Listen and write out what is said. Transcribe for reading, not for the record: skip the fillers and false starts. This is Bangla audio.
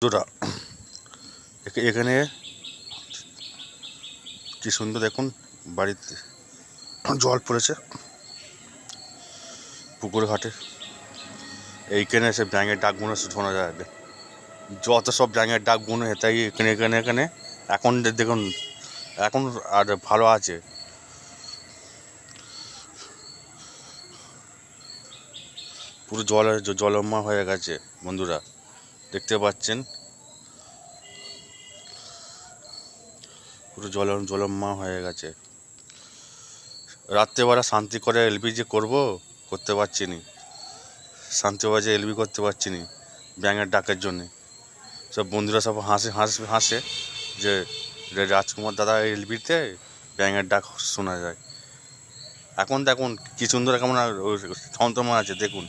বন্ধুরা এখানে কি সুন্দর দেখুন, বাড়িতে জল পড়েছে পুকুর ঘাটে। এইখানে এসে ব্যাঙের ডাকগুলো শোনা যায়, যত সব ব্যাঙের ডাকগুলো তাই এখানে এখানে এখানে এখন দেখুন, এখন আর ভালো আছে। পুরো জলমা হয়ে গেছে বন্ধুরা, দেখতে পাচ্ছেন পুরো জলমা হয়ে গেছে। রাত্রেবেলা শান্তি করে এলপিজি করতে পারছি নি, শান্তিবাজে এলবি করতে পারছি নি ব্যাঙের ডাকের জন্যে। সব বন্ধুরা সব হাসে যে রাজকুমার দাদা এলবিতে ব্যাঙের ডাক শোনা যায়। এখন দেখুন কি সুন্দর কেমন থমথমে আছে দেখুন।